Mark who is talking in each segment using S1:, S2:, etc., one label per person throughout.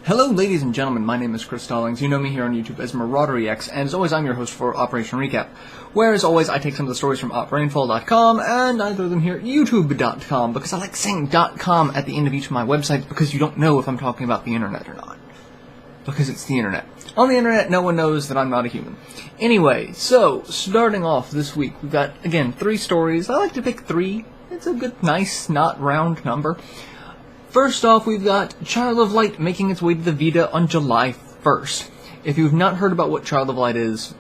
S1: Hello ladies and gentlemen, my name is Chris Stollings. You know me here on YouTube as MarauderEX, and as always I'm your host for Operation Recap, where as always I take some of the stories from Rainfall.com and I throw them here at YouTube.com, because I like saying .com at the end of each of my websites because you don't know if I'm talking about the internet or not. Because it's the internet. On the internet, no one knows that I'm not a human. Anyway, so, starting off this week, we've got, again, 3 stories. I like to pick 3. It's a good, nice, not round number. First off, we've got Child of Light making its way to the Vita on July 1st. If you've not heard about what Child of Light is,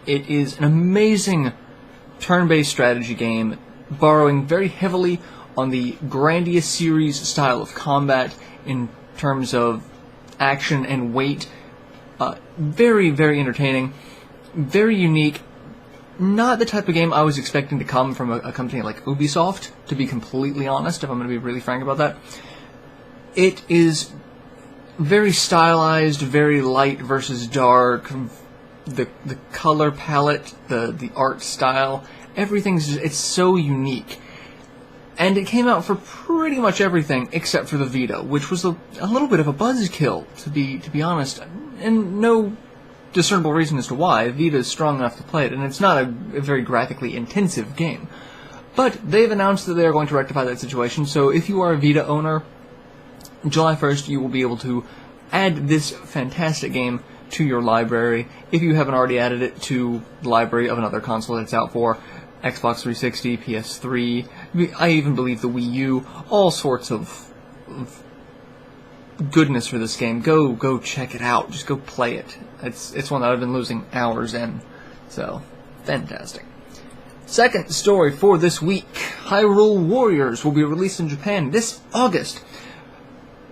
S1: it is an amazing turn-based strategy game, borrowing very heavily on the Grandia series style of combat in terms of action and weight. Very, very entertaining, very unique. Not the type of game I was expecting to come from a company like Ubisoft, to be completely honest, if I'm going to be really frank about that. It is very stylized, very light versus dark, the color palette, the art style, it's so unique. And it came out for pretty much everything except for the Vita, which was a little bit of a buzzkill, to be honest, and no discernible reason as to why. Vita is strong enough to play it, and it's not a very graphically intensive game. But they've announced that they are going to rectify that situation, so if you are a Vita owner, July 1st you will be able to add this fantastic game to your library, if you haven't already added it to the library of another console that it's out for. Xbox 360, PS3, I even believe the Wii U, all sorts of goodness for this game. Go check it out. Just go play it. It's one that I've been losing hours in. So, fantastic. Second story for this week. Hyrule Warriors will be released in Japan this August.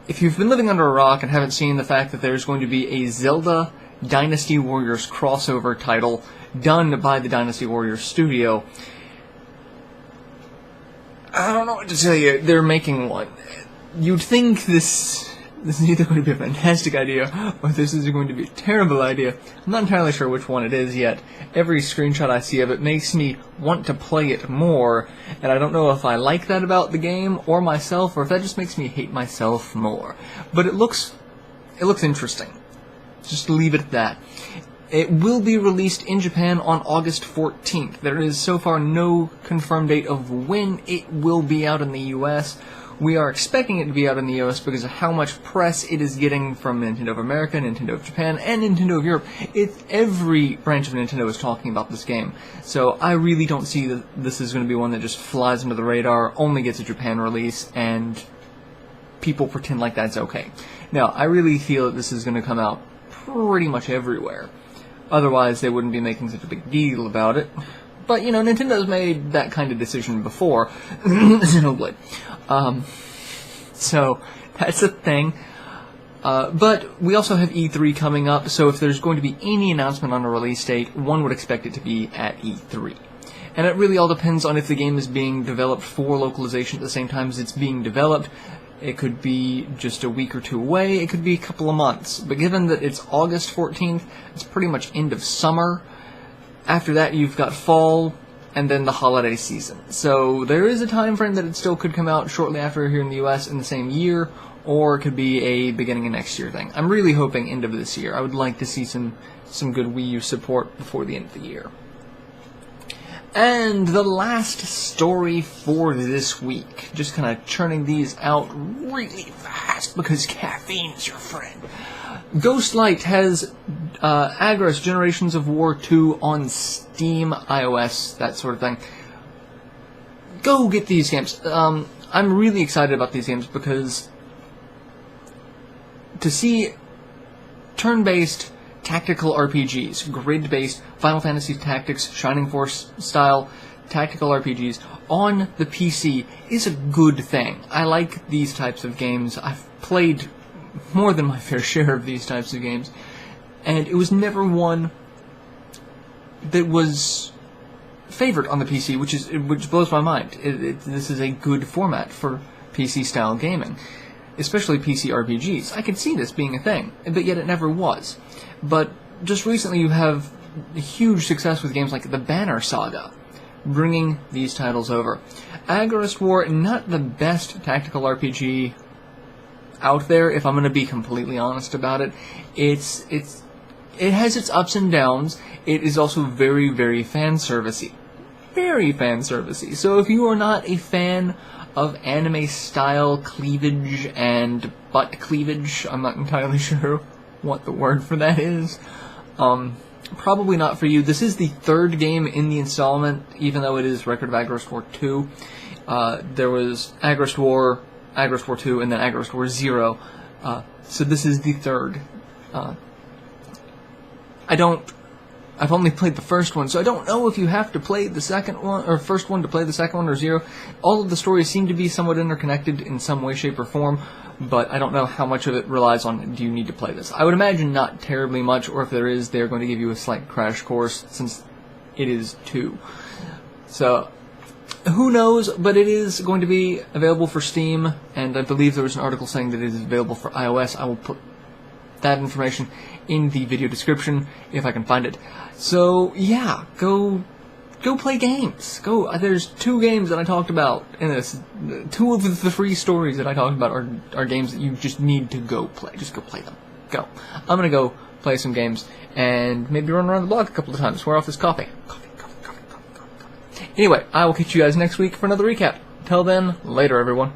S1: If you've been living under a rock and haven't seen the fact that there's going to be a Zelda Dynasty Warriors crossover title done by the Dynasty Warriors studio, I don't know what to tell you. They're making one. You'd think this is either going to be a fantastic idea or this is going to be a terrible idea. I'm not entirely sure which one it is yet. Every screenshot I see of it makes me want to play it more, and I don't know if I like that about the game or myself, or if that just makes me hate myself more. But it looks interesting. Just leave it at that. It will be released in Japan on August 14th. There is so far no confirmed date of when it will be out in the US. We are expecting it to be out in the US because of how much press it is getting from Nintendo of America, Nintendo of Japan, and Nintendo of Europe. Every branch of Nintendo is talking about this game. So I really don't see that this is going to be one that just flies under the radar, only gets a Japan release, and people pretend like that's okay. No, I really feel that this is going to come out pretty much everywhere. Otherwise, they wouldn't be making such a big deal about it. But, you know, Nintendo's made that kind of decision before. Xenoblade. So, that's a thing. But we also have E3 coming up, so if there's going to be any announcement on a release date, one would expect it to be at E3. And it really all depends on if the game is being developed for localization at the same time as it's being developed. It could be just a week or 2 away, it could be a couple of months. But given that it's August 14th, it's pretty much end of summer. After that, you've got fall, and then the holiday season. So there is a time frame that it still could come out shortly after here in the US in the same year, or it could be a beginning of next year thing. I'm really hoping end of this year. I would like to see some good Wii U support before the end of the year. And the last story for this week, just kind of churning these out really fast because caffeine is your friend. Ghostlight has Agarest Generations of War 2 on Steam, iOS, that sort of thing. Go get these games. I'm really excited about these games because to see turn-based tactical RPGs, grid-based Final Fantasy Tactics, Shining Force style tactical RPGs on the PC is a good thing. I like these types of games. I've played more than my fair share of these types of games, and it was never one that was favored on the PC, which blows my mind. This is a good format for PC-style gaming, especially PC RPGs. I could see this being a thing, but yet it never was. But just recently you have huge success with games like the Banner Saga, bringing these titles over. Agarest War, not the best tactical RPG out there, if I'm going to be completely honest about it. It has its ups and downs. It is also very, very fan-servicey. Very fan-servicey. So if you are not a fan of anime-style cleavage and butt cleavage, I'm not entirely sure what the word for that is, probably not for you. This is the third game in the installment, even though it is Record of Agarest War 2. There was Agarest War 2, and then Agarest War Zero. So this is the third. I've only played the first one, so I don't know if you have to play the second one, or first one to play the second one, or Zero. All of the stories seem to be somewhat interconnected in some way, shape, or form, but I don't know how much of it relies on, do you need to play this? I would imagine not terribly much, or if there is, they're going to give you a slight crash course, since it is 2. So, who knows, but it is going to be available for Steam, and I believe there was an article saying that it is available for iOS. I will put that information in the video description, if I can find it. So, yeah, go play games. There's 2 games that I talked about in this. 2 of the 3 stories that I talked about are games that you just need to go play. Just go play them. Go. I'm gonna go play some games, and maybe run around the block a couple of times, swear off this coffee. Coffee. Anyway, I will catch you guys next week for another recap. Till then, later everyone.